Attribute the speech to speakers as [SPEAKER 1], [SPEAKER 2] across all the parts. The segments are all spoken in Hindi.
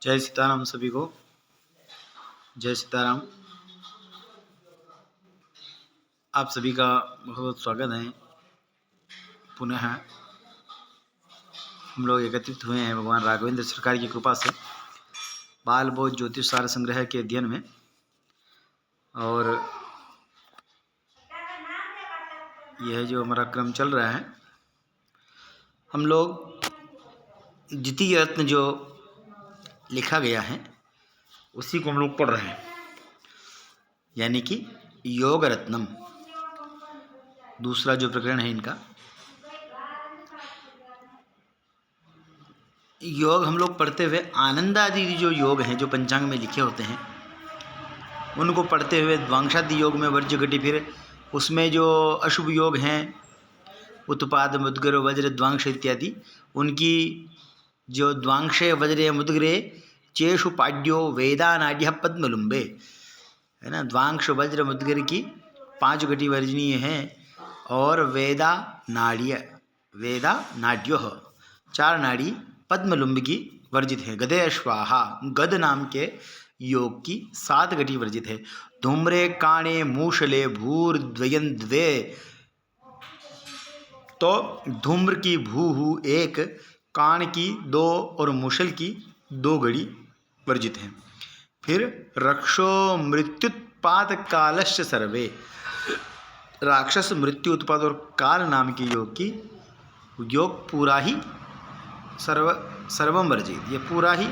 [SPEAKER 1] जय सीताराम सभी को। जय सीताराम। आप सभी का बहुत बहुत स्वागत है। पुनः हम लोग एकत्रित हुए हैं भगवान राघवेंद्र सरकार की कृपा से बाल बोध ज्योतिष सार संग्रह के अध्ययन में। और यह जो हमारा क्रम चल रहा है, हम लोग द्वितीय रत्न जो लिखा गया है उसी को हम लोग पढ़ रहे हैं, यानी कि योग रत्नम दूसरा जो प्रकरण है इनका। योग हम लोग पढ़ते हुए आनंद आदि जो योग हैं जो पंचांग में लिखे होते हैं उनको पढ़ते हुए द्वांशादि योग में वर्ज्य घटी, फिर उसमें जो अशुभ योग हैं उत्पाद मुद्गर वज्र द्वांश इत्यादि, उनकी जो द्वांशे वज्रे मुद्गरे चेषु पाड्यो वेदानाड्य पद्मलुम्बे है ना। द्वांश वज्र मुद्गर की 5 घटी वर्जनीय हैं और वेदा नाड्यो 4 नाड़ी पद्मलुम्ब की वर्जित है। गदे अश्वाहा गद नाम के योग की 7 घटी वर्जित है। धूम्रे काणे मूषले भूर द्वयन द्वे, तो धूम्र की भू 1, काण की 2 और मूषल की 2 घड़ी वर्जित हैं। फिर रक्षो मृत्युत्पाद कालश्च सर्वे, राक्षस मृत्यु उत्पाद और काल नाम के योग की योग पूरा ही सर्वम वर्जित, ये पूरा ही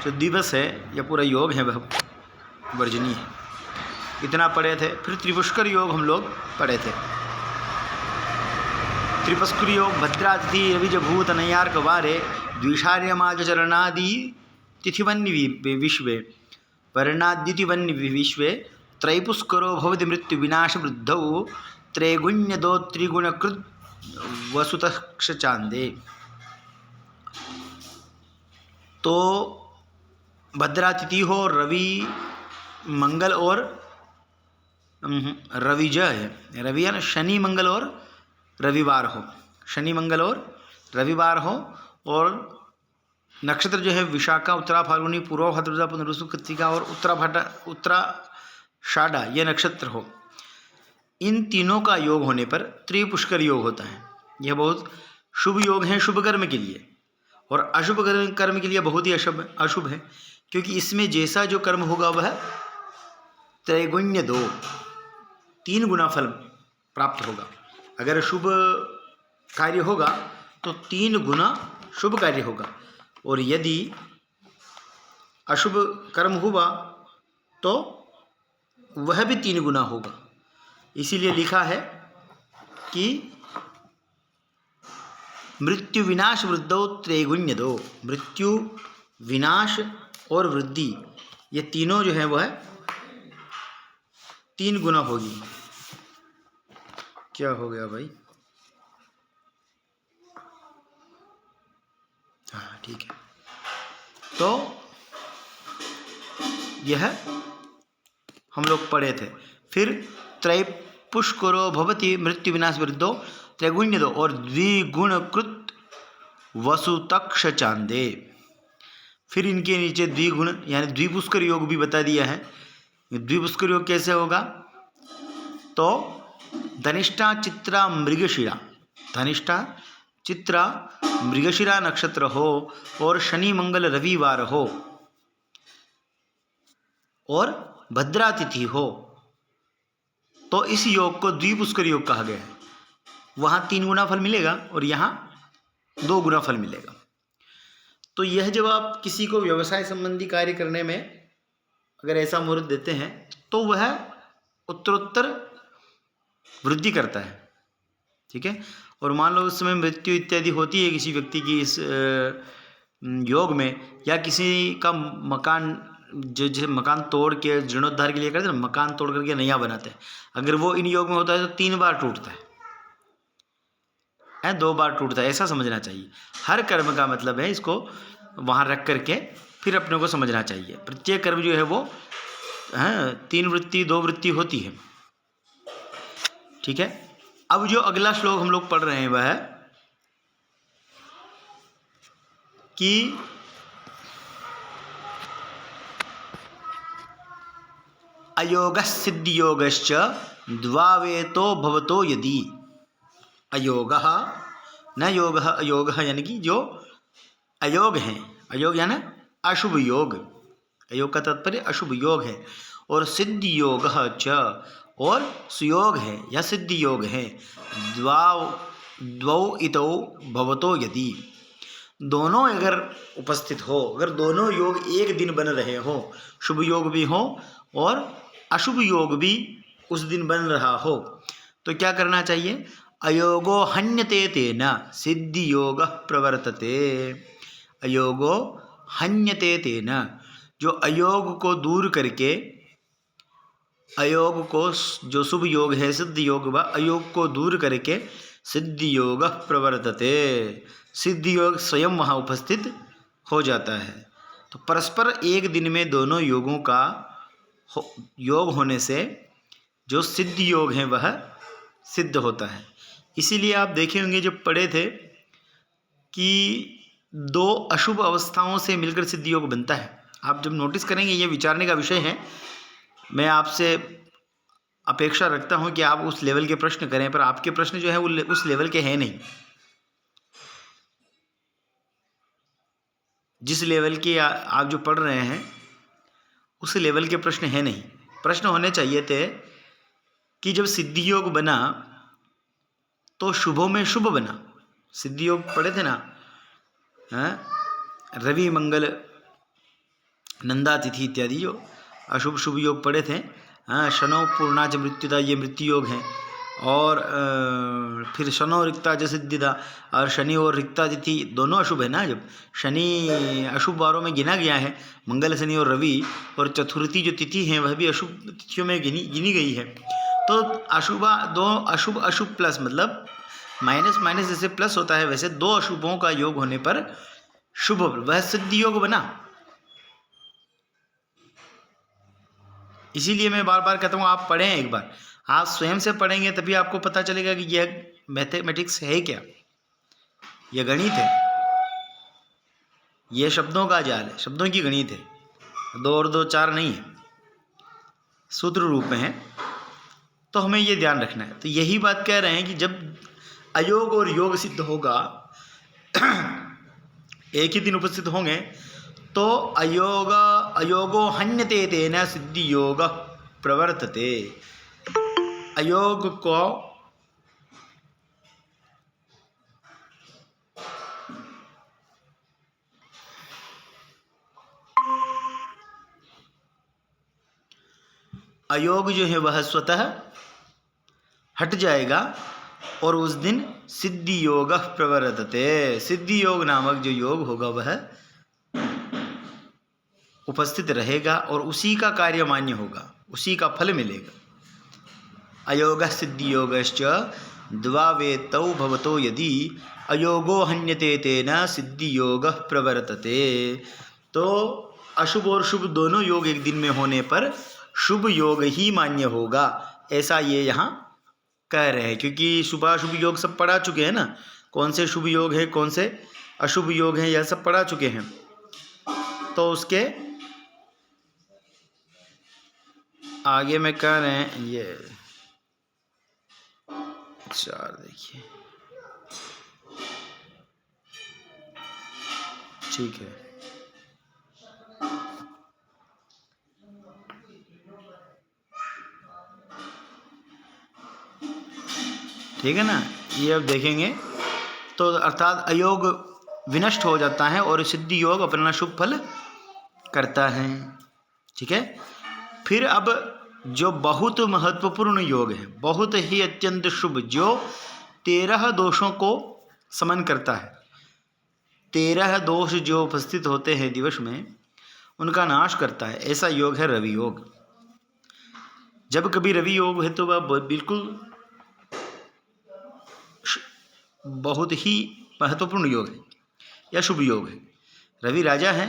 [SPEAKER 1] जो दिवस है या पूरा योग है वह वर्जनीय है। इतना पढ़े थे। फिर त्रिपुष्कर योग हम लोग पढ़े थे। त्रिपुष्कर योग भद्रातिथि रविजभूत नैयार्क वारे द्विषार्यमाचरणादि तिथिवन्य विश्वे वर्णाद्युतिवन्य विश्वे त्रैपुष्करो भवति मृत्यु विनाश वृद्धौ त्रैगुण्यदो त्रिगुणकृत वसुतक्ष चांदे। तो भद्रातिथि हो, रवि मंगल और रविज है, रवि है शनि मंगल और रविवार हो, शनि मंगल और रविवार हो, और नक्षत्र जो है विशाखा उत्तरा फाल्गुनी पूर्वा भाद्रपदा पुनर्वसु कृत्तिका और उत्तराषाढ़ा ये नक्षत्र हो। इन तीनों का योग होने पर त्रिपुष्कर योग होता है। यह बहुत शुभ योग है शुभ कर्म के लिए, और अशुभ कर्म के लिए बहुत ही अशुभ है, क्योंकि इसमें जैसा जो कर्म होगा वह त्रैगुण्य 2 3 गुना फल प्राप्त होगा। अगर शुभ कार्य होगा तो 3 गुना शुभ कार्य होगा, और यदि अशुभ कर्म हुआ तो वह भी 3 गुना होगा। इसीलिए लिखा है कि मृत्यु विनाश वृद्धौ त्रैगुण्य 2, मृत्यु विनाश और वृद्धि ये तीनों जो है वह 3 गुना होगी। क्या हो गया भाई? हाँ ठीक है। तो यह हम लोग पढ़े थे। फिर त्रैपुष्करो भवति मृत्यु विनाश वृद्धो त्रैगुण्य 2 और द्विगुणकृत वसुतक्ष चांदे। फिर इनके नीचे द्विगुण यानी द्विपुष्कर योग भी बता दिया है। द्विपुष्कर योग कैसे होगा? तो धनिष्ठा चित्रा मृगशिरा, धनिष्ठा चित्रा मृगशिरा नक्षत्र हो और शनि मंगल रविवार हो और भद्रातिथि हो, तो इस योग को द्विपुष्कर योग कहा गया है। वहाँ 3 गुना फल मिलेगा और यहाँ 2 गुना फल मिलेगा। तो यह जब आप किसी को व्यवसाय संबंधी कार्य करने में अगर ऐसा मुहूर्त देते हैं तो वह उत्तरोत्तर वृद्धि करता है। ठीक है। और मान लो उस समय मृत्यु इत्यादि होती है किसी व्यक्ति की इस योग में, या किसी का मकान जो मकान तोड़ के जीर्णोद्धार के लिए करते हैं ना, मकान तोड़ करके नया बनाते हैं, अगर वो इन योग में होता है तो 3 बार टूटता है 2 बार टूटता है, ऐसा समझना चाहिए। हर कर्म का मतलब है इसको वहाँ रख करके फिर अपने को समझना चाहिए। प्रत्येक कर्म जो है वो 3 वृत्ति 2 वृत्ति होती है। ठीक है। अब जो अगला श्लोक हम लोग पढ़ रहे हैं वह है कि अयोगः सिद्धियोगश्च द्वावेतो भवतो यदि। अयोगः न योगः, अयोगः यानी कि जो अयोग है, अयोग यानी अशुभ योग, अयोग का तात्पर्य अशुभ योग है, और सिद्ध योग च, और सुयोग है या सिद्ध योग है, द्वौ इतौ भवतो यदि, दोनों अगर उपस्थित हो, अगर दोनों योग एक दिन बन रहे हो, शुभ योग भी हो और अशुभ योग भी उस दिन बन रहा हो, तो क्या करना चाहिए? अयोगो हन्यते तेन सिद्धि योग प्रवर्तते। अयोगो हन्यते तेन, जो अयोग को दूर करके, अयोग को, जो शुभ योग है सिद्ध योग, व अयोग को दूर करके सिद्धि योग प्रवर्तते, सिद्धि योग स्वयं वहाँ उपस्थित हो जाता है। तो परस्पर एक दिन में दोनों योगों का योग होने से जो सिद्ध योग है वह सिद्ध होता है। इसीलिए आप देखे होंगे जब पढ़े थे कि दो अशुभ अवस्थाओं से मिलकर सिद्ध योग बनता है। आप जब नोटिस करेंगे, ये विचारने का विषय है। मैं आपसे अपेक्षा रखता हूं कि आप उस लेवल के प्रश्न करें, पर आपके प्रश्न जो है वो उस लेवल के हैं नहीं। जिस लेवल के आप जो पढ़ रहे हैं उस लेवल के प्रश्न हैं नहीं। प्रश्न होने चाहिए थे कि जब सिद्धि योग बना तो शुभों में शुभ बना। सिद्धि योग पढ़े थे ना, रवि मंगल नंदा तिथि इत्यादि जो अशुभ शुभ योग पढ़े थे। शनो पूर्णाच मृत्युदा, ये मृत्यु योग हैं। और फिर शनो रिक्ता च सिद्धिदा, और शनि और रिक्ता तिथि दोनों अशुभ है ना। जब शनि अशुभ वारों में गिना गया है, मंगल शनि और रवि, और चतुर्थी जो तिथि है वह भी अशुभ तिथियों में गिनी गई है। तो अशुभा दो अशुभ, अशुभ प्लस मतलब माइनस माइनस जैसे प्लस होता है, वैसे दो अशुभों का योग होने पर शुभ, वह सिद्धि योग बना। इसीलिए मैं बार बार कहता हूँ आप पढ़ें, एक बार आप स्वयं से पढ़ेंगे तभी आपको पता चलेगा कि यह मैथमेटिक्स है क्या, यह गणित है, यह शब्दों का जाल है, शब्दों की गणित है। 2 और 2 4 नहीं है, सूत्र रूप में है। तो हमें ये ध्यान रखना है। तो यही बात कह रहे हैं कि जब अयोग और योग सिद्ध होगा, एक ही दिन उपस्थित होंगे, तो अयोगो हन्यते तेन सिद्धि योग प्रवर्तते। अयोग को अयोग जो है वह स्वतः हट जाएगा और उस दिन सिद्धि योग प्रवर्तते। सिद्धि योग नामक जो योग होगा वह उपस्थित रहेगा और उसी का कार्य मान्य होगा, उसी का फल मिलेगा। अयोगः सिद्धि योगश्च द्वावेतौ भवतो यदि अयोगो हन्यते तेन सिद्धि योग प्रवर्तते। तो अशुभ और शुभ दोनों योग एक दिन में होने पर शुभ योग ही मान्य होगा, ऐसा ये यहाँ कह रहे हैं। क्योंकि शुभाशुभ योग सब पढ़ा चुके हैं ना, कौन से शुभ योग है कौन से अशुभ योग हैं, यह सब पढ़ा चुके हैं। तो उसके आगे में कह रहे हैं ये 4 देखिए, ठीक है। ठीक है ना, ये अब देखेंगे। तो अर्थात अयोग विनष्ट हो जाता है और सिद्धि योग अपना शुभ फल करता है। ठीक है। फिर अब जो बहुत महत्वपूर्ण योग है, बहुत ही अत्यंत शुभ, जो 13 दोषों को समन करता है। 13 दोष जो उपस्थित होते हैं दिवस में, उनका नाश करता है, ऐसा योग है रवि योग। जब कभी रवि योग है तो वह बिल्कुल बहुत ही महत्वपूर्ण योग है या शुभ योग है। रवि राजा है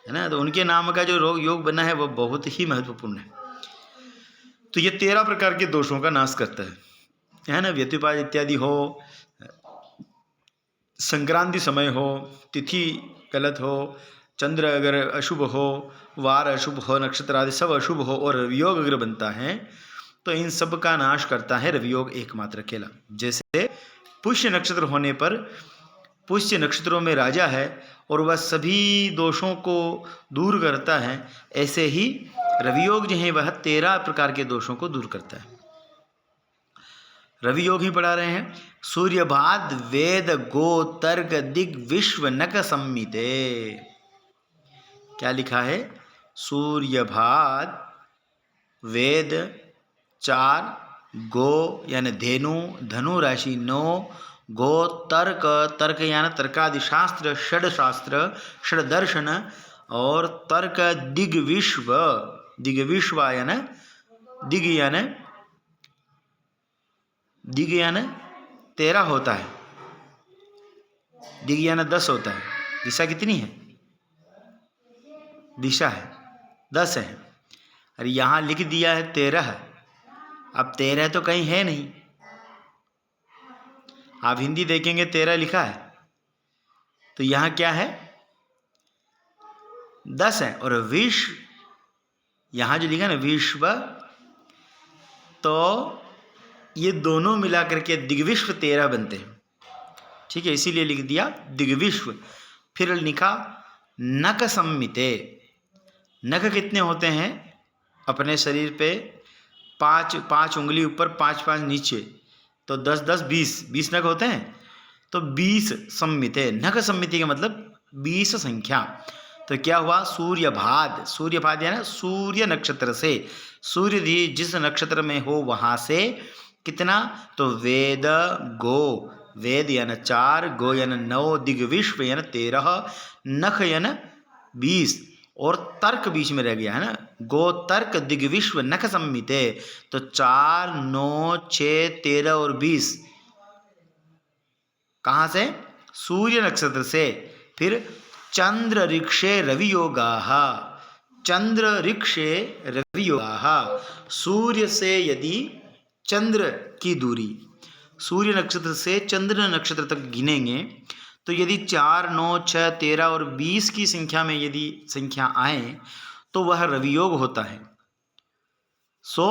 [SPEAKER 1] ना, तो उनके नाम का जो योग बना है वह बहुत ही महत्वपूर्ण है। तो ये 13 प्रकार के दोषों का नाश करता है ना। व्यतिपात इत्यादि हो, संक्रांति समय हो, तिथि गलत हो, चंद्र अगर अशुभ हो, वार अशुभ हो, नक्षत्र आदि सब अशुभ हो और रवियोग अगर बनता है तो इन सब का नाश करता है रवियोग एकमात्र अकेला। जैसे पुष्य नक्षत्र होने पर पुष्य नक्षत्रों में राजा है और वह सभी दोषों को दूर करता है, ऐसे ही रवियोग जो है वह 13 प्रकार के दोषों को दूर करता है। रवियोग ही पढ़ा रहे हैं। सूर्यभाद वेद गो तर्क दिग विश्व नक संमिते। क्या लिखा है? सूर्यभाद वेद 4, गो यानी धेनु, धनु राशि 9, गो तर्क, तर्क यानी तर्कादि शास्त्र, षड शास्त्र, षड दर्शन और तर्क दिग्विश्व, दिग्विश्व यानी दिग यानी 13 होता है, दिग यानी 10 होता है। दिशा कितनी है? दिशा है 10 है, अरे यहाँ लिख दिया है 13 है। अब 13 तो कहीं है नहीं, आप हिंदी देखेंगे 13 लिखा है, तो यहाँ क्या है? 10 है। और विश्व यहाँ जो लिखा ना विश्व, तो ये दोनों मिलाकर के दिग्विश्व 13 बनते हैं। ठीक है, इसीलिए लिख दिया दिग्विश्व। फिर लिखा नख संमिते। नख कितने होते हैं अपने शरीर पे? 5 उंगली ऊपर, 5 नीचे, तो 10 20 नख होते हैं। तो 20 संमिते, नख संमिति का मतलब 20 संख्या। तो क्या हुआ? सूर्यभाद, सूर्यभाद यानी सूर्य नक्षत्र से, सूर्य जिस नक्षत्र में हो वहाँ से कितना? तो वेद गो, वेद यानी 4, गो यानी 9, दिग्विश्व यानी 13, नख यानी 20 और तर्क बीच में रह गया है ना, गो तर्क दिग्विश्व नख संमिते। तो 4, 9, 6, 13 और 20 कहाँ से? सूर्य नक्षत्र से। फिर चंद्र ऋक्षे रवि योगाः, चंद्र ऋक्षे रवि योगाः, सूर्य से यदि चंद्र की दूरी, सूर्य नक्षत्र से चंद्र नक्षत्र तक गिनेंगे तो यदि 4, 9, 6, 13 और 20 की संख्या में यदि संख्या आए तो वह रवियोग होता है। सो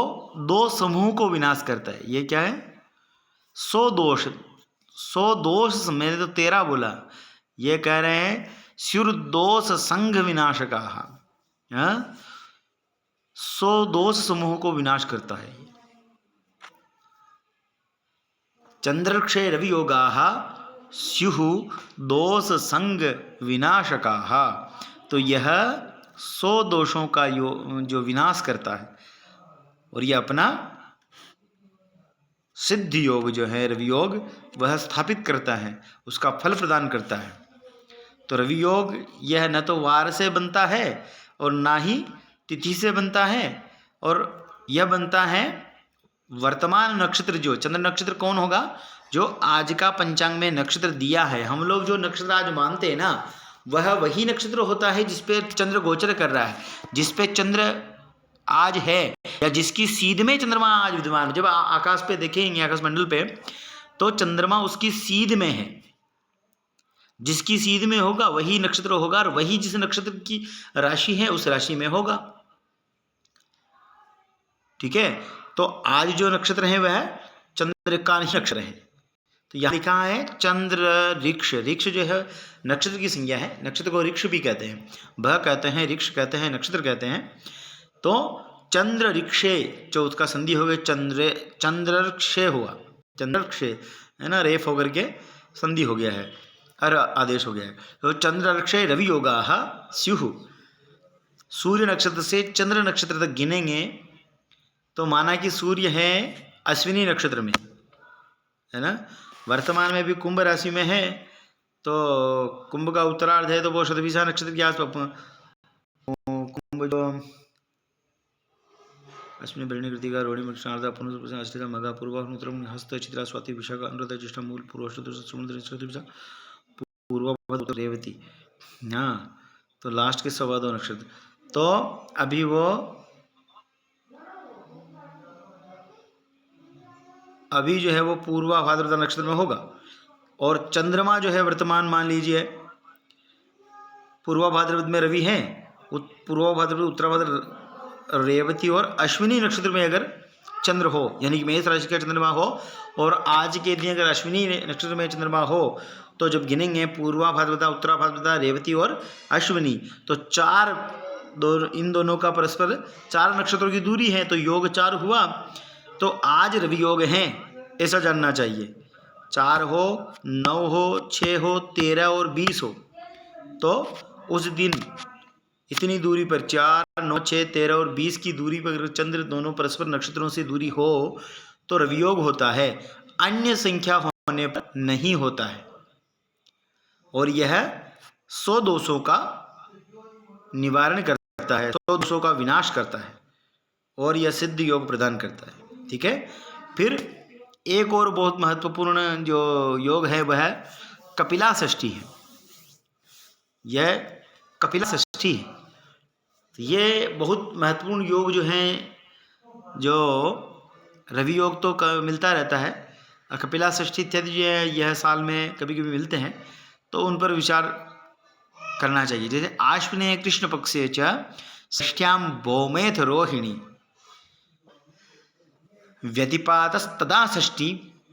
[SPEAKER 1] 2 समूह को विनाश करता है। ये क्या है? 100 दोष, 100 दोष, मैंने तो 13 बोला, ये कह रहे हैं स्युर दोष संघ विनाशकाः, 100 दोष समूह को विनाश करता है। चंद्रक्षे रवि योगाः स्युः दोष संग विनाशकाः। तो यह 100 दोषों का जो विनाश करता है और यह अपना सिद्ध योग जो है रवि योग वह स्थापित करता है, उसका फल प्रदान करता है। तो रवि योग यह न तो वार से बनता है और ना ही तिथि से बनता है, और यह बनता है वर्तमान नक्षत्र, जो चंद्र नक्षत्र कौन होगा? जो आज का पंचांग में नक्षत्र दिया है। हम लोग जो नक्षत्र आज मानते हैं ना, वह वही नक्षत्र होता है जिस पे चंद्र गोचर कर रहा है, जिस पे चंद्र आज है या जिसकी सीध में चंद्रमा आज विद्यमान। जब आकाश पे देखेंगे, आकाश मंडल पे, तो चंद्रमा उसकी सीध में है, जिसकी सीध में होगा वही नक्षत्र होगा, और वही जिस नक्षत्र की राशि है उस राशि में होगा। ठीक है, तो आज जो नक्षत्र है वह चंद्र का नक्षत्र है। तो यहाँ लिखा है चंद्र ऋक्ष, ऋक्ष जो है नक्षत्र की संज्ञा है, नक्षत्र को ऋक्ष भी कहते हैं, भ कहते हैं, ऋक्ष कहते हैं, नक्षत्र कहते हैं। तो चंद्र ऋक्षे, जो उसका संधि हो गया चंद्रक्षे हुआ, चंद्रक्षे है ना, रेफ होकर के संधि हो गया है, अर आदेश हो गया है। तो चंद्रक्षे रवि योगाः स्युः, सूर्य नक्षत्र से चंद्र नक्षत्र तक गिनेंगे तो माना कि सूर्य है अश्विनी नक्षत्र में, है ना, वर्तमान में भी कुंभ राशि में है, तो कुंभ का उत्तरार्ध है, तो वो शतभिषा नक्षत्र के आसपास कुंभ जो अश्विनी भरणी कृतिका रोहिणी मृगशारदा पुनः अष्टिका मघा पूर्वा उत्तरम हस्त चित्रा स्वाति विशाखा अनुराधा ज्येष्ठा मूल पूर्व समुद्र शतभिषा पूर्वा रेवती। हाँ, तो लास्ट के 2.25 नक्षत्र। तो अभी वो अभी जो है वो पूर्वा भाद्रपद नक्षत्र में होगा, और चंद्रमा जो है वर्तमान मान लीजिए पूर्वा भाद्रपद में रवि है, पूर्वा भाद्रपद, उत्तरा भाद्रपद, रेवती और अश्विनी नक्षत्र में अगर चंद्र हो, यानी कि मेष राशि का चंद्रमा हो, और आज के दिन अगर अश्विनी नक्षत्र में चंद्रमा हो, तो जब गिनेंगे पूर्वा भाद्रपदा, उत्तरा भाद्रपदा, रेवती और अश्विनी, तो इन दोनों का परस्पर 4 नक्षत्रों की दूरी है, तो योग 4 हुआ। तो आज रवि योग है ऐसा जानना चाहिए। 4 हो, 9 हो, 6 हो, 13 और 20 हो, तो उस दिन इतनी दूरी पर 4, 9, 6, 13 और 20 की दूरी पर अगर चंद्र दोनों परस्पर नक्षत्रों से दूरी हो तो रवियोग होता है, अन्य संख्या होने पर नहीं होता है, और यह 100 दोषों का निवारण करता है, 100 दोषों का विनाश करता है, और यह सिद्ध योग प्रदान करता है। ठीक है। फिर एक और बहुत महत्वपूर्ण जो योग है वह कपिला षष्ठी है। यह कपिला षष्ठी है। ये बहुत महत्वपूर्ण योग जो हैं, जो रवि योग तो मिलता रहता है, कपिला षष्ठी इत्यादि जो है यह साल में कभी कभी मिलते हैं, तो उन पर विचार करना चाहिए। जैसे आश्विने कृष्ण पक्षे च षष्ठ्याम भौमेथ रोहिणी व्यतिपातस्तदा षष्ठी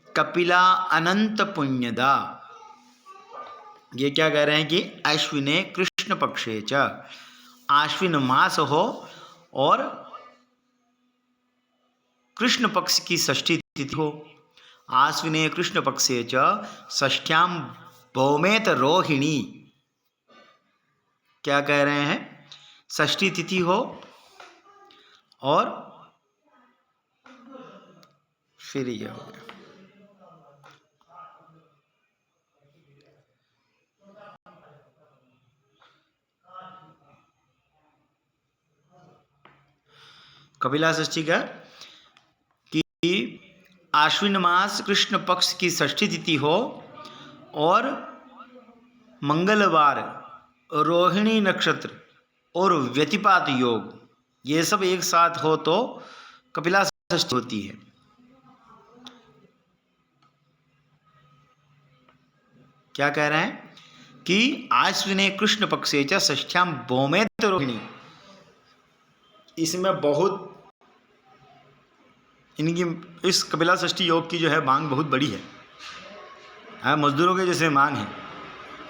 [SPEAKER 1] कपिला अनंत पुण्यदा। ये क्या कह रहे हैं कि आश्विने कृष्ण पक्षे च, आश्विन मास हो और कृष्ण पक्ष की षष्ठी तिथि हो, आश्विने कृष्ण पक्षे च षष्ठ्याम भौमेत रोहिणी, क्या कह रहे हैं, षष्ठी तिथि हो और फिर यह हो गया कपिला षष्ठी का कि आश्विन मास कृष्ण पक्ष की षष्ठी तिथि हो और मंगलवार रोहिणी नक्षत्र और व्यतिपात योग, ये सब एक साथ हो तो कपिला षष्ठी होती है। क्या कह रहे हैं कि आश्विने कृष्ण पक्षे च षष्ठ्याम भौमेत रोहिणी, इसमें बहुत इनकी इस कपिला षष्ठी योग की जो है मांग बहुत बड़ी है। हाँ, मजदूरों के जैसे मांग है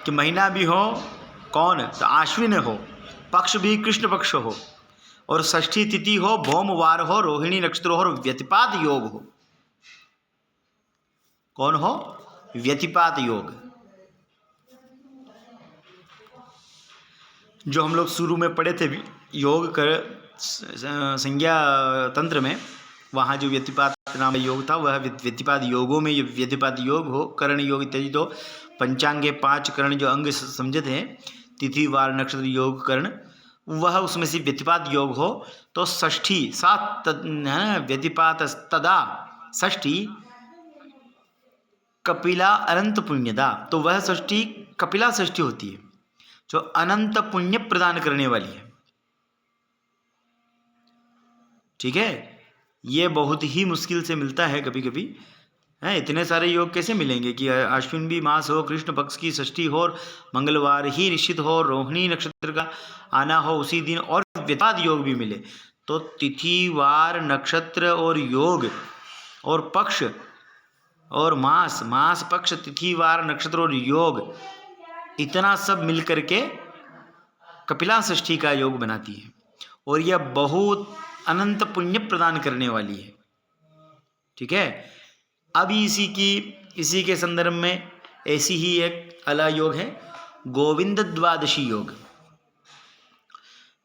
[SPEAKER 1] कि महीना भी हो कौन, तो आश्विन हो, पक्ष भी कृष्ण पक्ष हो, और षष्ठी तिथि हो, भौमवार हो, रोहिणी नक्षत्र हो, और व्यतिपात योग हो। कौन हो, व्यतिपात योग, जो हम लोग शुरू में पढ़े थे योग कर संज्ञा तंत्र में, वहाँ जो व्यतिपात नाम योग था वह व्यतिपात योगों में व्यतिपात योग हो, करण योग इत्यादि, तो पंचांगे 5 करण जो अंग समझे थे, तिथि वार नक्षत्र योग करण, वह उसमें से व्यतिपात योग हो, तो षष्ठी 7 व्यतिपात तदा षष्ठी कपिला अनंत पुण्यदा, तो वह षष्ठी कपिला षष्ठी होती है जो अनंत पुण्य प्रदान करने वाली है। ठीक है। ये बहुत ही मुश्किल से मिलता है कभी कभी, हैं, इतने सारे योग कैसे मिलेंगे कि अश्विन भी मास हो, कृष्ण पक्ष की षष्ठी हो, मंगलवार ही निश्चित हो, रोहिणी नक्षत्र का आना हो उसी दिन, और व्यतिपात योग भी मिले, तो तिथि वार नक्षत्र और योग और पक्ष और मास पक्ष तिथि वार नक्षत्र और योग, इतना सब मिल करके कपिला षष्ठी का योग बनाती है, और यह बहुत अनंत पुण्य प्रदान करने वाली है। ठीक है। अभी इसी के संदर्भ में ऐसी ही एक अलग योग है, गोविंद द्वादशी योग।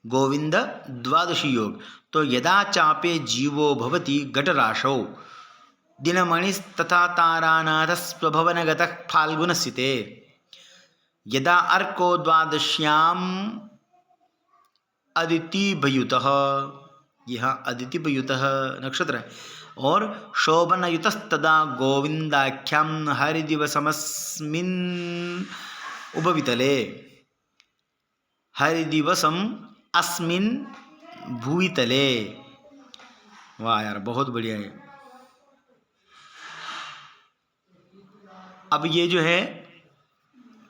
[SPEAKER 1] गोविंद द्वादशी योग, तो यदा चापे जीवो भवति घटराशौ दिनमणिस्तथा तारानाथ स्वभवनगतः फाल्गुनस्थिते यदा अर्को द्वादश्याम अदितिभयुतः, यहाँ अदितिभयुतः नक्षत्र है, और शोभनयुतस्तदा गोविंदाख्याम हरिदिवसमस्मिन् उपवितले, हरिदिवसम अस्मिन् भूवितले। वाह यार, बहुत बढ़िया है। अब ये जो है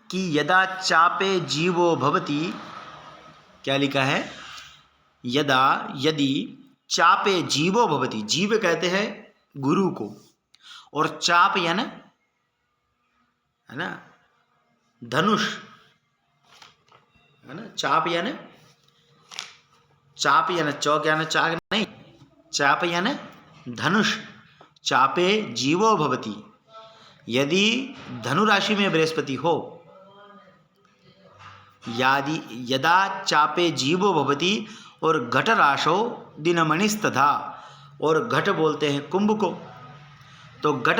[SPEAKER 1] कि यदा चापे जीवो भवति, क्या लिखा है, यदा यदि चापे जीवो भवति, जीव कहते हैं गुरु को, और चाप यानी है ना धनुष, है ना, चाप यानी चौक यानी चाक नहीं, चाप यानी धनुष। चापे जीवो भवति, यदि धनुराशि में बृहस्पति हो, यदा चापे जीवो भवति, और घट राशो दिनमणिस्तथा, और घट बोलते हैं कुंभ को, तो घट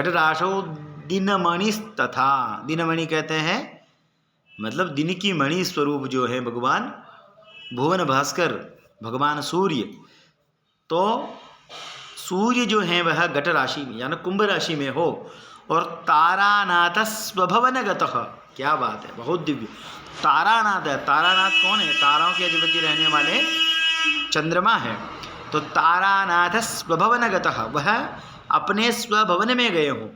[SPEAKER 1] राशो दिनमणिस्तथा, दिनमणि कहते हैं मतलब दिन की मणि स्वरूप जो है भगवान भुवन भास्कर, भगवान सूर्य, तो सूर्य जो है वह घट राशि में यानी कुंभ राशि में हो, और तारानाथ स्वभवनगतः, क्या बात है, बहुत दिव्य। तारानाथ है, तारानाथ कौन है, ताराओं के अधिपति रहने वाले चंद्रमा है, तो तारानाथ स्वभवनगतः, वह अपने स्वभवन में गए हो।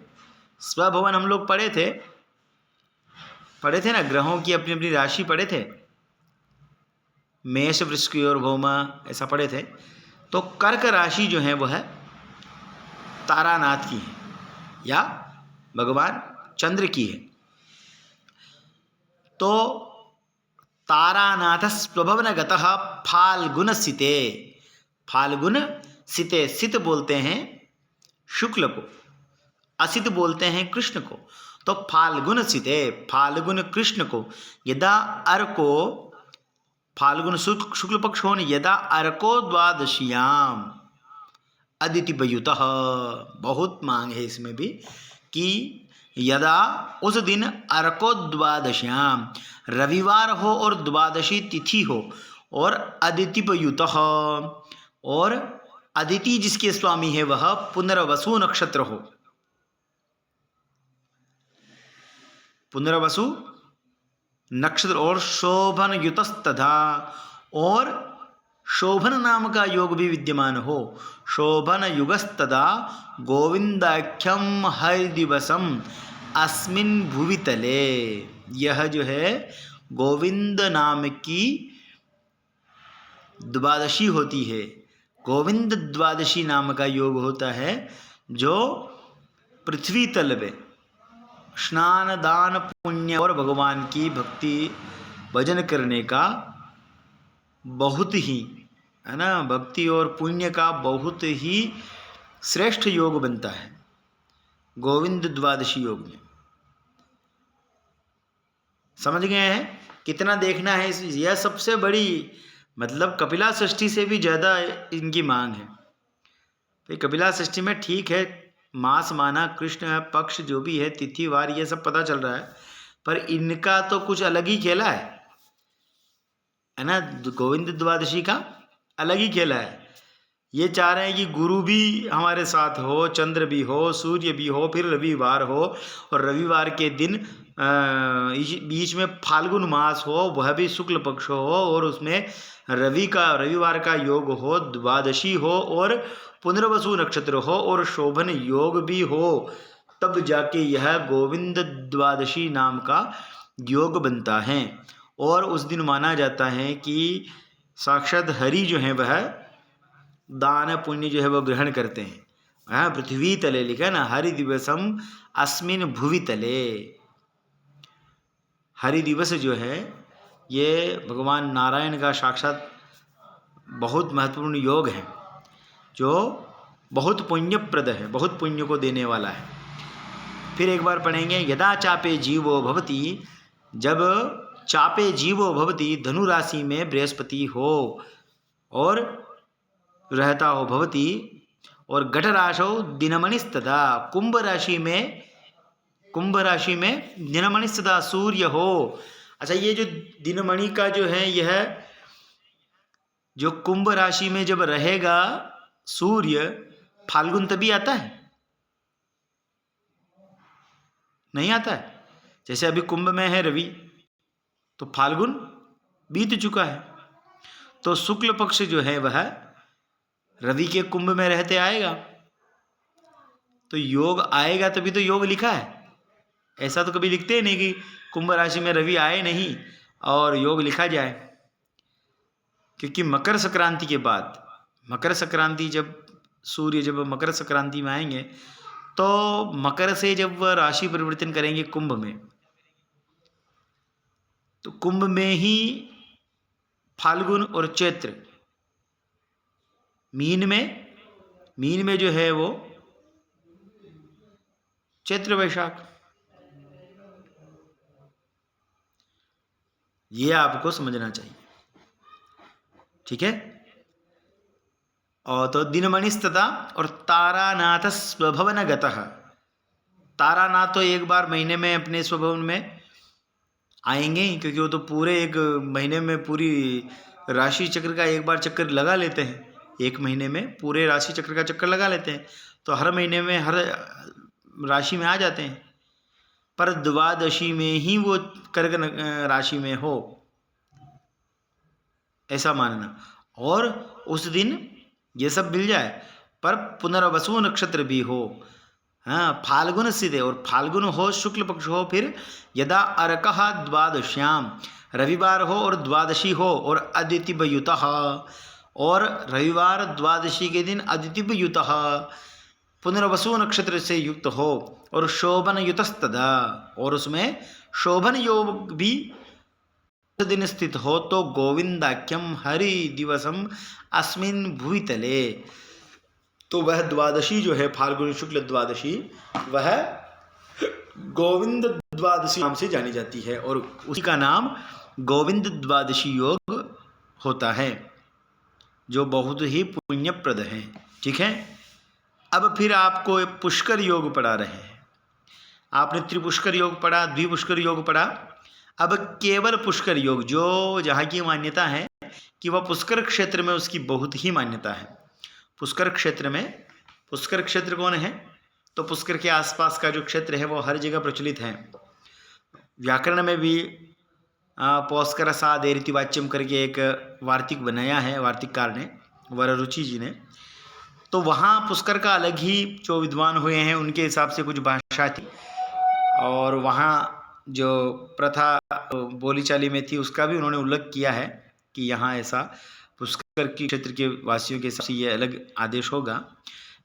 [SPEAKER 1] स्वभवन हम लोग पढ़े थे ना, ग्रहों की अपनी अपनी राशि पढ़े थे, मेष वृश्चिक और भौमा, ऐसा पढ़े थे। तो कर्क राशि जो है वह तारानाथ की है या भगवान चंद्र की है। तो तारानाथ स्वभवनगतः फाल्गुन सिते, फाल्गुन सिते, सित बोलते हैं शुक्ल को, असित बोलते हैं कृष्ण को, तो फाल्गुन सिते, फाल्गुन कृष्ण को, यदा अर्को, फाल्गुन शुक्ल पक्ष होने, यदा अर्को द्वादशियाम अदिति बयुतः, बहुत मांग है इसमें भी कि यदा उस दिन अर्को द्वादश्याम, रविवार हो और द्वादशी तिथि हो, और अदिति बयुतः, और अदिति जिसके स्वामी है वह पुनर्वसु नक्षत्र हो, पुनर्वसु नक्षत्र, और शोभन युतस्तथा, और शोभन नाम का योग भी विद्यमान हो, शोभन युगस्तदा गोविंदाख्यम हर दिवसम अस्मिन भुवि तले, यह जो है गोविंद नाम की द्वादशी होती है, गोविंद द्वादशी नाम का योग होता है, जो पृथ्वी तल में स्नान दान पुण्य और भगवान की भक्ति भजन करने का बहुत ही, है ना, भक्ति और पुण्य का बहुत ही श्रेष्ठ योग बनता है गोविंद द्वादशी योग में। समझ गए हैं कितना देखना है, यह सबसे बड़ी, मतलब कपिला षष्ठी से भी ज़्यादा इनकी मांग है। भाई कपिला षष्ठी में ठीक है, मास माना, कृष्ण है, पक्ष जो भी है, तिथि वार ये सब पता चल रहा है, पर इनका तो कुछ अलग ही खेला है ना, गोविंद द्वादशी का अलग ही खेला है। ये चाह रहे हैं कि गुरु भी हमारे साथ हो, चंद्र भी हो, सूर्य भी हो, फिर रविवार हो, और रविवार के दिन बीच में फाल्गुन मास हो, वह भी शुक्ल पक्ष हो, और उसमें रविवार का योग हो, द्वादशी हो, और पुनर्वसु नक्षत्र हो, और शोभन योग भी हो, तब जाके यह गोविंद द्वादशी नाम का योग बनता है। और उस दिन माना जाता है कि साक्षात हरि जो है वह दान पुण्य जो है वह ग्रहण करते हैं। हाँ, पृथ्वी तले लिखा है ना, हरि दिवसम अस्मिन भुवि तले। हरि दिवस जो है ये भगवान नारायण का साक्षात बहुत महत्वपूर्ण योग है, जो बहुत पुण्यप्रद है, बहुत पुण्य को देने वाला है। फिर एक बार पढ़ेंगे, यदा चापे जीवो भवति, जब चापे जीवो भवति, धनु राशि में बृहस्पति हो और रहता हो, भवति, और घट राशौ दिनमणिस्तदा, कुंभ राशि में दिनमणिस्तदा सूर्य हो। अच्छा, ये जो दिनमणि का जो है, यह जो कुंभ राशि में जब रहेगा सूर्य, फाल्गुन तभी आता है, नहीं आता है। जैसे अभी कुंभ में है रवि, तो फाल्गुन बीत चुका है, तो शुक्ल पक्ष जो है वह रवि के कुंभ में रहते आएगा, तो योग आएगा, तभी तो योग लिखा है। ऐसा तो कभी लिखते ही नहीं कि कुंभ राशि में रवि आए नहीं और योग लिखा जाए, क्योंकि मकर संक्रांति के बाद, मकर संक्रांति जब सूर्य जब मकर संक्रांति में आएंगे तो मकर से जब वह राशि परिवर्तन करेंगे कुंभ में, तो कुंभ में ही फाल्गुन और चैत्र, मीन में जो है वो चैत्र वैशाख, ये आपको समझना चाहिए। ठीक है। और तो दिनमणिस्तथा और तारानाथ स्वभवन गतः, तारानाथ तो एक बार महीने में अपने स्वभवन में आएंगे ही, क्योंकि वो तो पूरे एक महीने में पूरी राशि चक्र का एक बार चक्कर लगा लेते हैं, एक महीने में पूरे राशि चक्र का चक्कर लगा लेते हैं, तो हर महीने में हर राशि में आ जाते हैं। पर द्वादशी में ही वो कर्क राशि में हो, ऐसा मानना। और उस दिन ये सब मिल जाए, पर पुनर्वसु नक्षत्र भी हो, हाँ, फाल्गुन स्थित है और फाल्गुन हो, शुक्ल पक्ष हो, फिर यदा अर्कः द्वादश्याम, रविवार हो और द्वादशी हो और अदितियुतः, और रविवार द्वादशी के दिन अदितियुतः पुनर्वसु नक्षत्र से युक्त हो और शोभन युतस्तदा, और उसमें शोभन योग भी दिन स्थित हो, तो गोविंदाख्यम हरि दिवसम अस्मिन भुवितले, तो वह द्वादशी जो है फाल्गुन शुक्ल द्वादशी, वह गोविंद द्वादशी नाम से जानी जाती है और उसी का नाम गोविंद द्वादशी योग होता है, जो बहुत ही पुण्यप्रद है। ठीक है। अब फिर आपको पुष्कर योग पढ़ा रहे हैं। आपने त्रिपुष्कर योग पढ़ा, द्विपुष्कर योग पढ़ा, अब केवल पुष्कर योग, जो जहाँ की मान्यता है कि वह पुष्कर क्षेत्र में उसकी बहुत ही मान्यता है। पुष्कर क्षेत्र में, पुष्कर क्षेत्र कौन है, तो पुष्कर के आसपास का जो क्षेत्र है वो हर जगह प्रचलित है। व्याकरण में भी पौष्कर सादेरिति वाच्यम करके एक वार्तिक बनाया है वार्तिककार ने, वररुचि जी ने, तो वहाँ पुष्कर का अलग ही जो विद्वान हुए हैं उनके हिसाब से कुछ भाषा थी, और वहाँ जो प्रथा बोलीचाली में थी उसका भी उन्होंने उल्लेख किया है कि यहाँ ऐसा पुष्कर की क्षेत्र के वासियों के हिसाब से ये अलग आदेश होगा।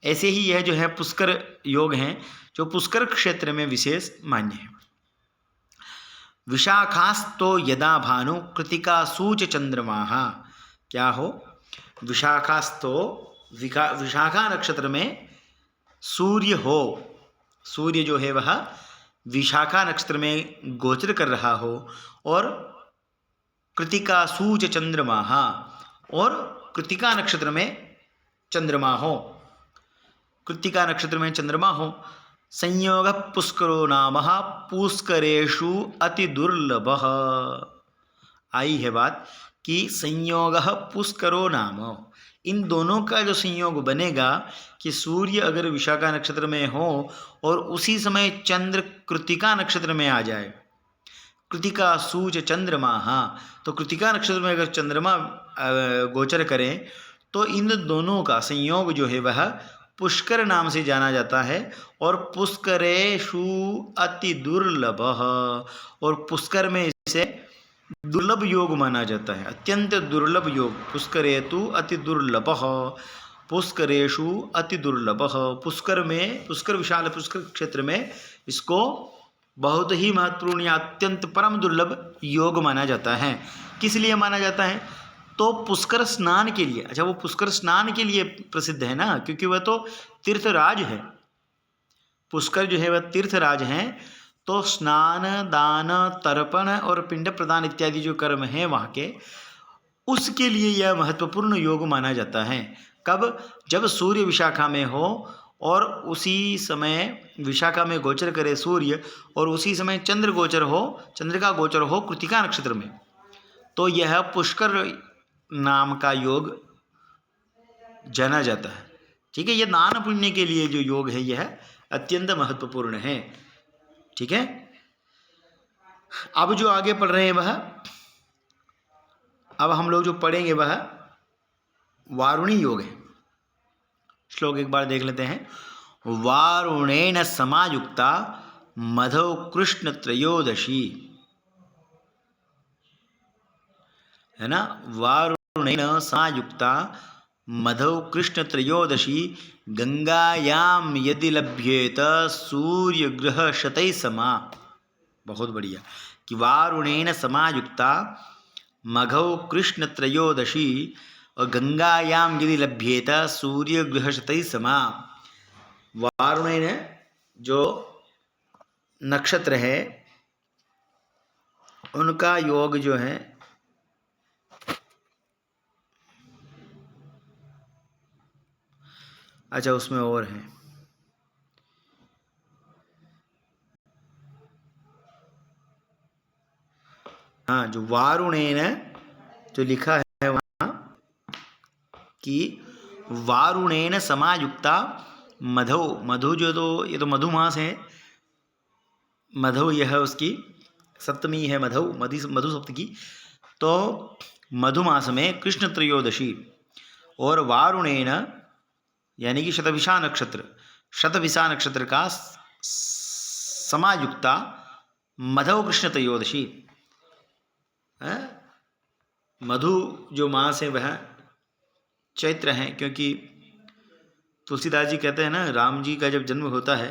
[SPEAKER 1] ऐसे ही यह जो है पुष्कर योग हैं जो पुष्कर क्षेत्र में विशेष मान्य है। विशाखास्तो यदा भानु कृतिका सूच चंद्रमाः, क्या हो, विशाखास्तो, विशाखा नक्षत्र में सूर्य हो, सूर्य जो है वह विशाखा नक्षत्र में गोचर कर रहा हो, और कृतिका सूच चंद्रमाः, और कृतिका नक्षत्र में चंद्रमा हो, कृतिका नक्षत्र में चंद्रमा हो, संयोग पुष्करो नाम पुष्करेषु अति दुर्लभः। आई है बात कि संयोग पुष्करो नाम, इन दोनों का जो संयोग बनेगा कि सूर्य अगर विशाखा नक्षत्र में हो और उसी समय चंद्र कृतिका नक्षत्र में आ जाए, कृतिका सूच चंद्रमा, तो कृतिका नक्षत्र में अगर चंद्रमा गोचर करें तो इन दोनों का संयोग जो है वह पुष्कर नाम से जाना जाता है, और पुष्करेषु अति दुर्लभ, और पुष्कर में इसे दुर्लभ योग माना जाता है, अत्यंत दुर्लभ योग। पुष्करेतु अति दुर्लभ, पुष्करेषु अति दुर्लभ, पुष्कर में, पुष्कर विशाल पुष्कर क्षेत्र में इसको बहुत ही महत्वपूर्ण या अत्यंत परम दुर्लभ योग माना जाता है। किस लिए माना जाता है, तो पुष्कर स्नान के लिए। अच्छा, वो पुष्कर स्नान के लिए प्रसिद्ध है ना, क्योंकि वह तो तीर्थराज है, पुष्कर जो है वह तीर्थराज हैं, तो स्नान, दान, तर्पण और पिंड प्रदान इत्यादि जो कर्म हैं वहाँ के, उसके लिए यह महत्वपूर्ण योग माना जाता है। कब, जब सूर्य विशाखा में हो और उसी समय विशाखा में गोचर करे सूर्य, और उसी समय चंद्र गोचर हो, चंद्र का गोचर हो कृतिका नक्षत्र में, तो यह पुष्कर नाम का योग जाना जाता है। ठीक है। यह दान पुण्य के लिए जो योग है यह अत्यंत महत्वपूर्ण है। ठीक है। अब जो आगे पढ़ रहे हैं वह, अब हम लोग जो पढ़ेंगे वह वारुणी योग है। श्लोक एक बार देख लेते हैं। वारुणेन समायुक्ता मधौ कृष्ण त्रयोदशी, है ना। वारुणेन समायुक्ता मधौ कृष्ण त्रयोदशी गंगायाम यदि लभ्येत सूर्य ग्रह शतै समा। बहुत बढ़िया। कि वारुणेन समायुक्ता मघौ कृष्ण त्रयोदशी और गंगायाम यदि लभ्येत सूर्य ग्रह शतै समा। वारुणेन जो नक्षत्र है उनका योग जो है अच्छा उसमें और है, हाँ जो वारुणेन जो लिखा है वहाँ कि वारुणेन समायुक्ता मधु, मधु जो तो ये तो मधुमास है, मधु यह उसकी सप्तमी है, मधु मधु सप्तमी। तो मधुमास में कृष्ण त्रयोदशी और वारुणेन यानी कि शतभिषा नक्षत्र, शतभिषा नक्षत्र का समायुक्ता मधु कृष्ण त्रयोदशी। मधु जो मास है वह चैत्र है, क्योंकि तुलसीदास जी कहते हैं ना राम जी का जब जन्म होता है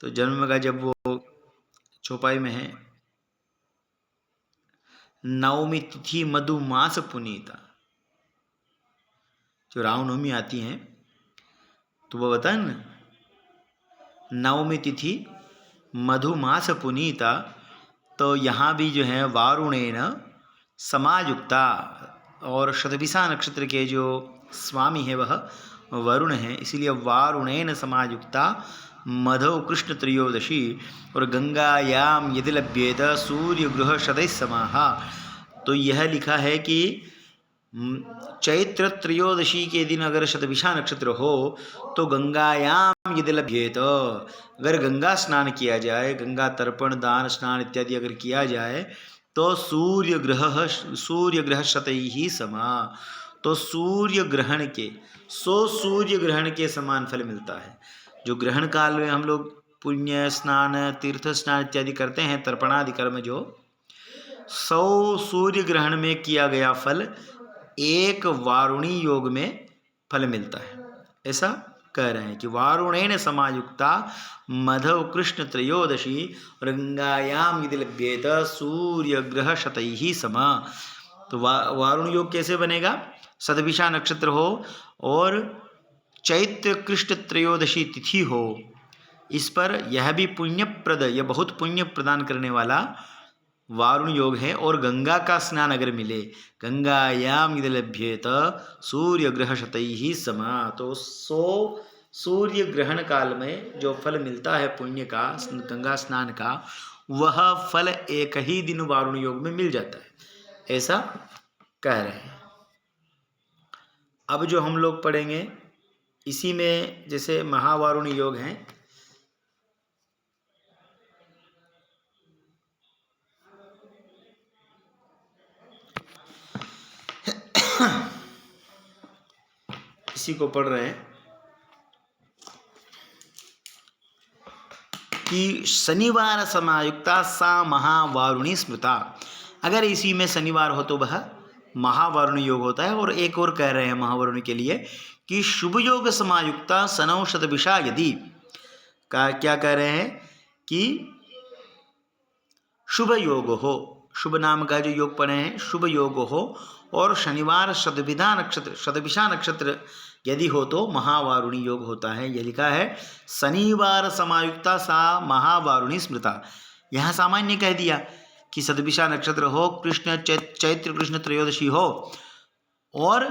[SPEAKER 1] तो जन्म का जब वो चौपाई में है नवमी तिथि मधु मास पुनीता, जो रामनवमी आती है तो वो बताए ना नवमी तिथि मधु मास पुनीता। तो यहाँ भी जो है वारुणेन समायुक्ता और शतभिषा नक्षत्र के जो स्वामी है वह वरुण है, इसीलिए वारुणेन समायुक्ता मधौ कृष्ण त्रयोदशी और गंगायाम यदि लभ्येत सूर्य ग्रह शतै समाः। तो यह लिखा है कि चैत्र त्रयोदशी के दिन अगर शतभिषा नक्षत्र हो तो गंगायाम यदि लभ्येत, अगर गंगा स्नान किया जाए, गंगा तर्पण दान स्नान इत्यादि अगर किया जाए तो सूर्य ग्रह शतैः समा। तो सूर्य ग्रहण के 100 सूर्य ग्रहण के समान फल मिलता है। जो ग्रहण काल में हम लोग पुण्य स्नान तीर्थ स्नान इत्यादि करते हैं, तर्पणादि कर्म, जो 100 सूर्य ग्रहण में किया गया फल एक वारुणी योग में फल मिलता है, ऐसा कह रहे हैं कि वारुणेन समायुक्ता मधव कृष्ण त्रयोदशी और गंगायाम यदि लभ्येत सूर्य ग्रह शतैः समा। तो वारुण योग कैसे बनेगा? शतभिषा नक्षत्र हो और चैत्र कृष्ण त्रयोदशी तिथि हो, इस पर यह भी पुण्यप्रद, यह बहुत पुण्य प्रदान करने वाला वारुण योग है। और गंगा का स्नान अगर मिले, गंगायाम यदि लभ्येत सूर्य ग्रह शतैः समा, तो 100 सूर्य ग्रहण काल में जो फल मिलता है पुण्य का, गंगा स्नान का, वह फल एक ही दिन वारुण योग में मिल जाता है, ऐसा कह रहे हैं। अब जो हम लोग पढ़ेंगे इसी में जैसे महावारुण योग हैं, इसी को पढ़ रहे हैं कि शनिवार समायुक्ता सा महावारुणी स्मृता। अगर इसी में शनिवार हो तो वह महावारुणी योग होता है। और एक और कह रहे हैं महावारुणी के लिए कि शुभ योग समायुक्ता सनौ शतभिषा यदि, का क्या कह रहे हैं कि शुभ योग हो, शुभ नाम का जो योग पढ़े हैं, शुभ योग हो और शनिवार शतभिषा नक्षत्र यदि हो तो महावारुणी योग होता है। यह लिखा है शनिवार समायुक्ता सा महावारुणी स्मृता। यहाँ सामान्य कह दिया कि शतभिषा नक्षत्र हो, चैत्र कृष्ण त्रयोदशी हो और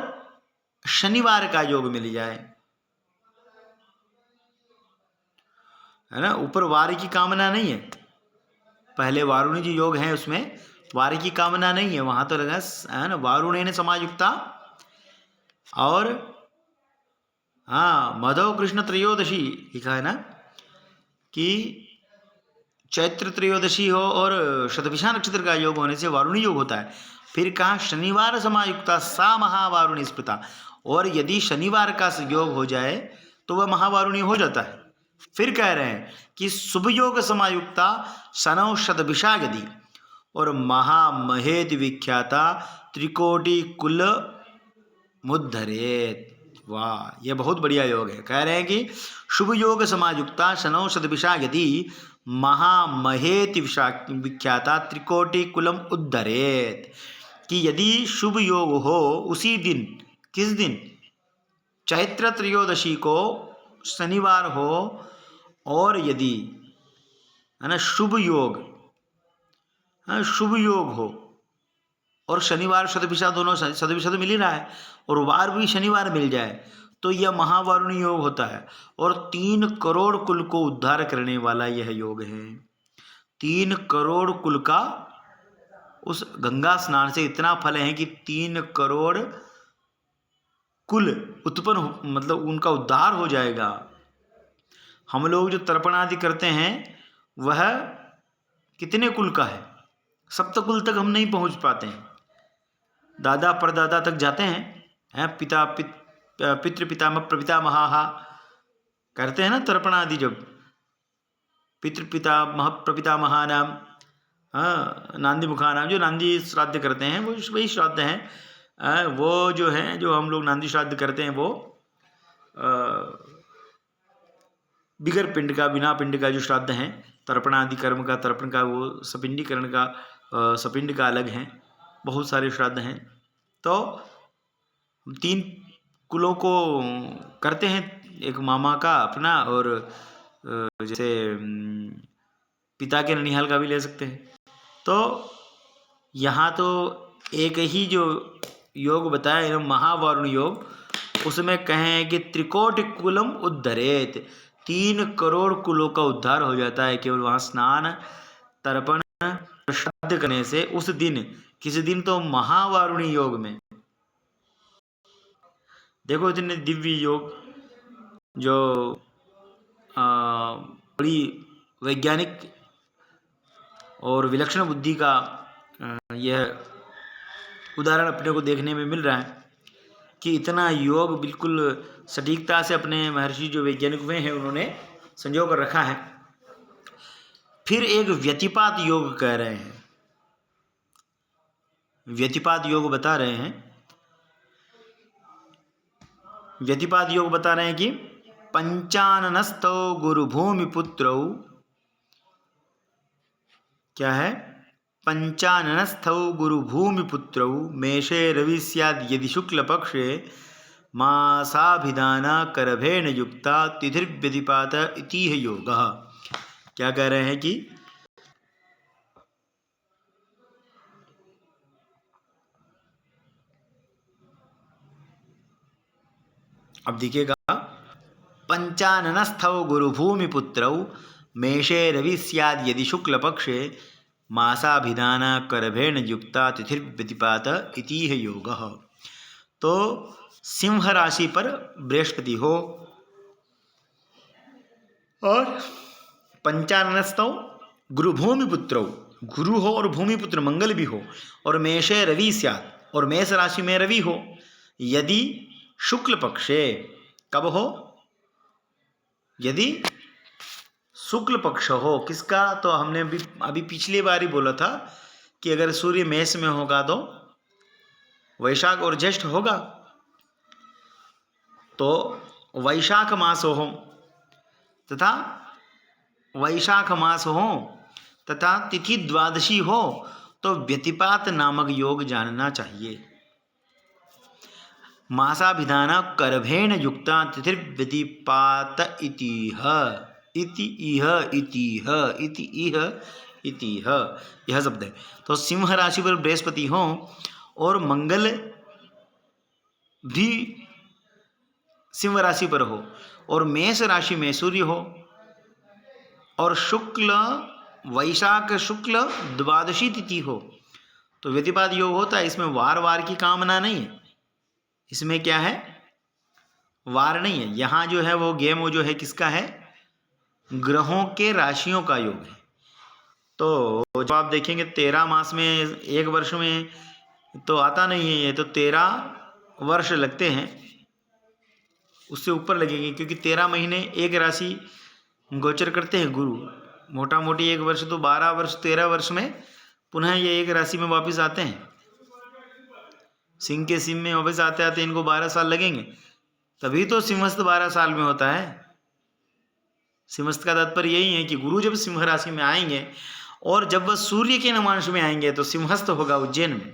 [SPEAKER 1] शनिवार का योग मिल जाए, है ना। ऊपर वार की कामना नहीं है, पहले वारुणी जो योग है उसमें वार की कामना नहीं है, वहां तो लगा है ना वारुणेन समायुक्ता और हाँ मधव कृष्ण त्रयोदशी लिखा है ना कि चैत्र त्रयोदशी हो और शतभिषा नक्षत्र का योग होने से वारुणी योग होता है। फिर कहा शनिवार समायुक्ता सा महावारुणी स्मृता, और यदि शनिवार का योग हो जाए तो वह महावारुणी हो जाता है। फिर कह रहे हैं कि शुभ योग समायुक्ता शनौ शतभिषा यदि और महामहेद विख्याता त्रिकोटि कुल मुद्धरेत। वाह, ये बहुत बढ़िया योग है। कह रहे हैं कि शुभ योग समायुक्ता शनौ शतभिषा यदि महामहेति विख्याता त्रिकोटि कुलम उद्धरेत, कि यदि शुभ योग हो उसी दिन, किस दिन, चैत्र त्रयोदशी को शनिवार हो, और यदि है ना शुभ योग, शुभ योग हो और शनिवार शतभिषा, दोनों शतभिषा तो मिल ही रहा है, और वार भी शनिवार मिल जाए तो यह महावारुणी योग होता है। और 3 करोड़ कुल को उद्धार करने वाला यह योग है। 3 करोड़ कुल का उस गंगा स्नान से इतना फल है कि 3 करोड़ कुल उत्पन्न, मतलब उनका उद्धार हो जाएगा। हम लोग जो तर्पण आदि करते हैं वह कितने कुल का है? सप्तकुल तक हम नहीं पहुंच पाते हैं, दादा परदादा तक जाते हैं, पिता पितृ पितामह प्रपितामहा करते हैं ना तर्पण आदि। जब पितृ पितामह प्रपितामहा नाम, नांदी मुखा नाम, जो नांदी श्राद्ध करते हैं वो वही श्राद्ध हैं। वो जो है, जो हम लोग नांदी श्राद्ध करते हैं वो बिगर पिंड का, बिना पिंड का जो श्राद्ध हैं, तर्पण आदि कर्म का, तर्पण का, वो सपिंडीकरण का, सपिंड का अलग हैं, बहुत सारे श्राद्ध हैं। तो 3 कुलों को करते हैं, एक मामा का अपना, और जैसे पिता के ननिहाल का भी ले सकते हैं। तो यहाँ तो एक ही जो योग बताया महावारुण योग, उसमें कहें कि त्रिकोटि कुलम उद्धरेत, 3 करोड़ कुलों का उद्धार हो जाता है केवल वहाँ स्नान, तर्पण, श्राद्ध करने से। उस दिन, किसी दिन तो महावारुणी योग में देखो इतने दिव्य योग, जो बड़ी वैज्ञानिक और विलक्षण बुद्धि का यह उदाहरण अपने को देखने में मिल रहा है कि इतना योग बिल्कुल सटीकता से अपने महर्षि जो वैज्ञानिक हुए हैं उन्होंने संजो कर रखा है। फिर एक व्यतिपात योग कह रहे हैं, व्यतिपात योग बता रहे हैं। व्यतिपात योग बता रहे हैं कि पंचाननस्थौ गुरुभूमिपुत्रौ, क्या है, पंचाननस्थौ गुरुभूमिपुत्रौ मेषे रवि स्याद् यदि शुक्लपक्षे मासाभिधाना करभेण युक्ता तिथिर्व्यतिपात इतिह योगः। क्या कह रहे हैं कि अब देखिएगा, पंचाननस्थौ गुरुभूमिपुत्रौ मेषे रवि स्याद् यदि शुक्लपक्षे मासाभिधाना करभेण युक्ता तिथिर्व्यतिपात इतिह योगः। तो सिंह राशि पर बृहस्पति हो और पंचाननस्थौ गुरुभूमिपुत्रौ, गुरु हो और भूमिपुत्र मंगल भी हो, और मेषे रवि स्यात्, और मेष राशि में रवि हो, यदि शुक्ल पक्षे, कब हो, यदि शुक्ल पक्ष हो, किसका, तो हमने अभी पिछली बार ही बोला था कि अगर सूर्य मेष में होगा तो वैशाख और ज्येष्ठ होगा, तो वैशाख मास हो तथा वैशाख मास हो तथा तिथि द्वादशी हो तो व्यतिपात नामक योग जानना चाहिए। मासाभिधाना करभेण युक्ता तिथिर्व्यतिपात इतिह, यह शब्द है। तो सिंह राशि पर बृहस्पति हो और मंगल भी सिंह राशि पर हो, और मेष राशि में सूर्य हो, और शुक्ल, वैशाख शुक्ल द्वादशी तिथि हो, तो व्यतिपात योग होता है। इसमें वार की कामना नहीं है, इसमें क्या है, वार नहीं है। यहाँ जो है वो गेम, वो जो है किसका है, ग्रहों के राशियों का योग है। तो जब आप देखेंगे 13 मास में, एक वर्ष में तो आता नहीं है ये, तो 13 वर्ष लगते हैं, उससे ऊपर लगेंगे, क्योंकि 13 महीने एक राशि गोचर करते हैं गुरु, मोटा मोटी 1 वर्ष तो 12 वर्ष 13 वर्ष में पुनः ये एक राशि में वापस आते हैं। सिंह के सिंह में वापस आते आते इनको 12 साल लगेंगे, तभी तो सिंहस्थ 12 साल में होता है। सिंहस्थ का तात्पर्य यही है कि गुरु जब सिंह राशि में आएंगे और जब वह सूर्य के नवांश में आएंगे तो सिंहस्थ होगा उज्जैन में।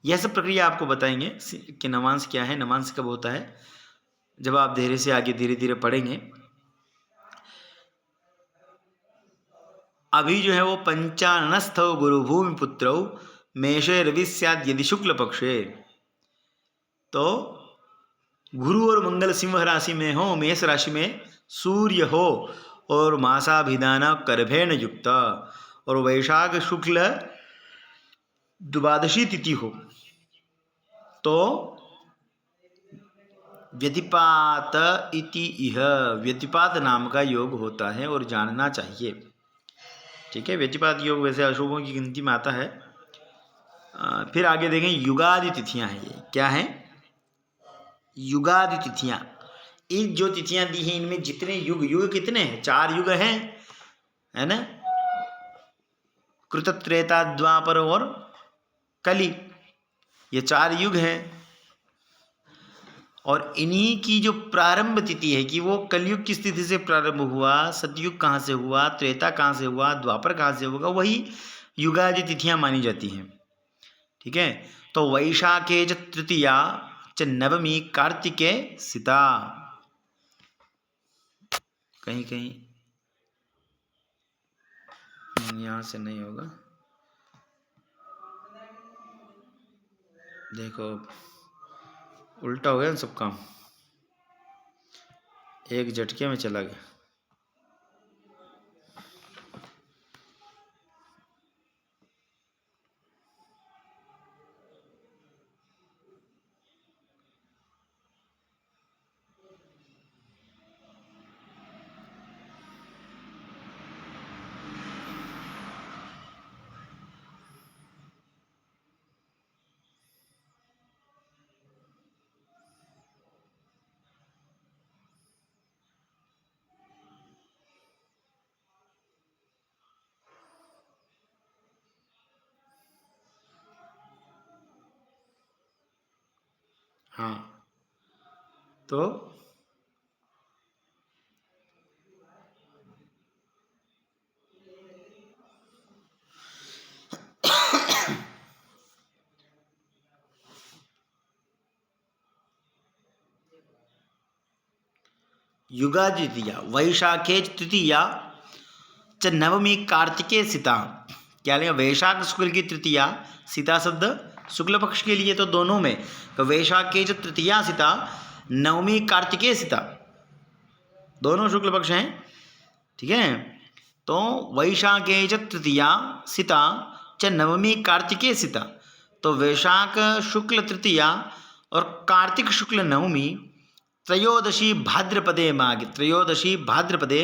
[SPEAKER 1] यह सब प्रक्रिया आपको बताएंगे कि नवांश क्या है, नवांश कब होता है, जब आप धीरे से आगे धीरे धीरे पढ़ेंगे। अभी जो है वो पंचाननस्थ गुरुभूमि पुत्रौ मेषे रवि स्यात् यदि शुक्ल पक्षे। तो गुरु और मंगल सिंह राशि में हो, मेष राशि में सूर्य हो और मासाभिधान करभेण युक्त और वैशाख शुक्ल द्वादशी तिथि हो तो व्यतिपात इति इह, व्यतिपात नाम का योग होता है और जानना चाहिए। ठीक है, व्यतिपात योग वैसे अशुभों की गिनती में आता है। फिर आगे देखें, युगादि तिथियां हैं। ये क्या है? युगादि तिथियां। इन जो तिथियां दी हैं इनमें जितने युग, युग कितने हैं? 4 युग हैं, है ना? कृत, त्रेता, द्वापर और कली, ये 4 युग हैं। और इन्हीं की जो प्रारंभ तिथि है कि वो कलयुग की स्थिति से प्रारंभ हुआ, सतयुग कहाँ से हुआ, त्रेता कहाँ से हुआ, द्वापर कहाँ से होगा, वही युगादि तिथियां मानी जाती हैं। ठीक है, तो वैशाखे च तृतीया च नवमी कार्तिके सिता। कहीं कहीं यहाँ से नहीं होगा, देखो उल्टा हो गया ना सब काम, एक झटके में चला गया। हाँ, तो युगादि तृतीया वैशाखे तृतीया च नवमी कार्तिके सीता। क्या लेगा? वैशाख शुक्ल की तृतीया, सीता शब्द शुक्ल पक्ष के लिए, तो दोनों में तो वैशाखे च तृतीया सीता, नवमी कार्तिके सीता, दोनों शुक्ल पक्ष हैं। ठीक है, तो वैशाखे च तृतीया सीता च नवमी कार्तिके सीता, तो वैशाख शुक्ल तृतीया और कार्तिक शुक्ल नवमी, त्रयोदशी भाद्रपदे मागे, त्रयोदशी भाद्रपदे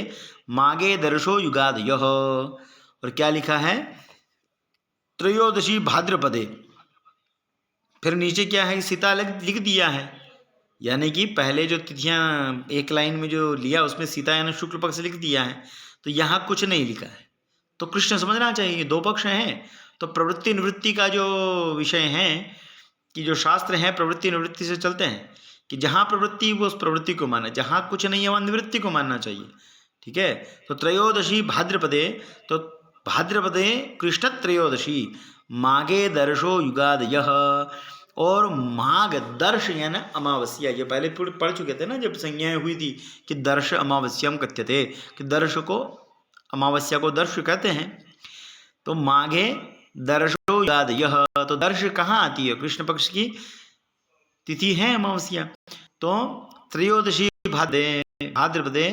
[SPEAKER 1] मागे दर्शो युगादयः। और क्या लिखा है? त्रयोदशी भाद्रपदे। फिर नीचे क्या है? सीता लिख दिया है, यानी कि पहले जो तिथियां एक लाइन में जो लिया उसमें सीता यानी शुक्ल पक्ष लिख दिया है, तो यहाँ कुछ नहीं लिखा है। तो कृष्ण समझना चाहिए, 2 पक्ष हैं। तो प्रवृत्ति निवृत्ति का जो विषय है कि जो शास्त्र है प्रवृत्ति निवृत्ति से चलते हैं कि जहाँ प्रवृत्ति वो उस प्रवृत्ति को माना, जहाँ कुछ नहीं है वहाँ निवृत्ति को मानना चाहिए। ठीक है, तो त्रयोदशी भाद्रपदे, तो भाद्रपदे कृष्ण त्रयोदशी मागे दर्शो युगादयः। और माघ दर्श यानी अमावस्या, ये पहले पढ़ चुके थे ना जब संज्ञाएं हुई थी कि दर्श अमावस्याम कथ्यते, कि दर्श को, अमावस्या को दर्श कहते हैं। तो माघे दर्शो युगादयः, तो दर्श कहाँ आती है? कृष्ण पक्ष की तिथि है अमावस्या। तो त्रयोदशी भाद्रपदे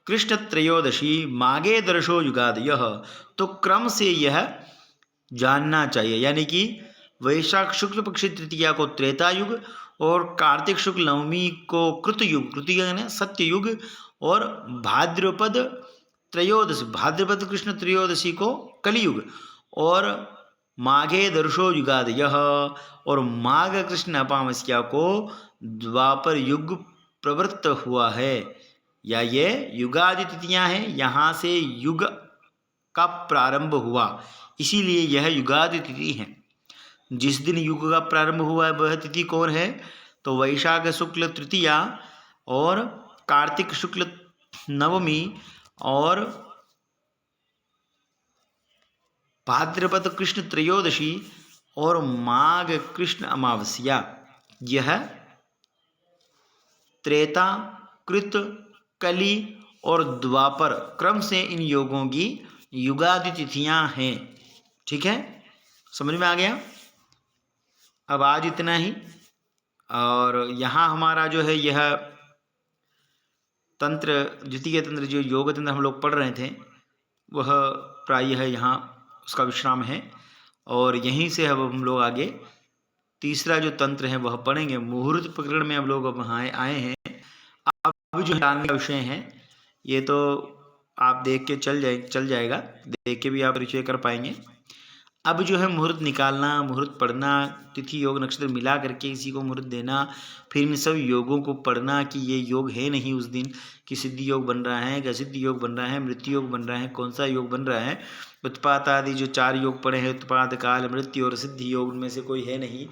[SPEAKER 1] कृष्ण त्रयोदशी मागे दर्शो युगादयः, तो क्रम से यह जानना चाहिए, यानी कि वैशाख शुक्ल पक्ष तृतीया को त्रेता युग और कार्तिक शुक्ल नवमी को कृत युग, कृत यानी सत्य युग, और भाद्रपद त्रयोदशी, भाद्रपद कृष्ण त्रयोदशी को कलियुग, और माघे दर्शो युगादयः, और माघ कृष्ण अमावस्या को द्वापर युग प्रवृत्त हुआ है, या ये युगादि तिथियां हैं, यहाँ से युग का प्रारंभ हुआ, इसीलिए यह युगादि तिथि है। जिस दिन युग का प्रारंभ हुआ वह तिथि कौन है? तो वैशाख शुक्ल तृतीया और कार्तिक शुक्ल नवमी और भाद्रपद कृष्ण त्रयोदशी और माघ कृष्ण अमावस्या, यह त्रेता, कृत, कली और द्वापर क्रम से इन योगों की युगादि तिथियां हैं। ठीक है, समझ में आ गया? अब आज इतना ही। और यहाँ हमारा जो है यह तंत्र, द्वितीय तंत्र जो योग तंत्र हम लोग पढ़ रहे थे वह प्रायः यहाँ उसका विश्राम है, और यहीं से अब हम लोग आगे तीसरा जो तंत्र है वह पढ़ेंगे। मुहूर्त प्रकरण में हम लोग अब आए हैं। अब जो जानने का विषय है ये तो आप देख के चल जाएगा, देख के भी आप परिचय कर पाएंगे। अब जो है मुहूर्त निकालना, मुहूर्त पढ़ना, तिथि योग नक्षत्र मिला करके इसी को मुहूर्त देना, फिर इन सब योगों को पढ़ना कि ये योग है नहीं उस दिन, कि सिद्धि योग बन रहा है, कि असिद्धि योग बन रहा है, मृत्यु योग बन रहा है, कौन सा योग बन रहा है। उत्पात आदि जो 4 योग पढ़े हैं, उत्पात, काल, मृत्यु और सिद्धि योग, उनमें से कोई है नहीं,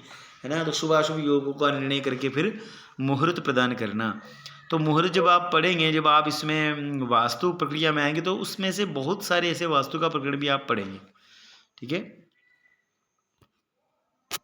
[SPEAKER 1] है ना। तो शुभाशुभ योगों का निर्णय करके फिर मुहूर्त प्रदान करना। तो मुहूर्त जब आप पढ़ेंगे, जब आप इसमें वास्तु प्रक्रिया में आएंगे तो उसमें से बहुत सारे ऐसे वास्तु का प्रकरण भी आप पढ़ेंगे। ठीक है।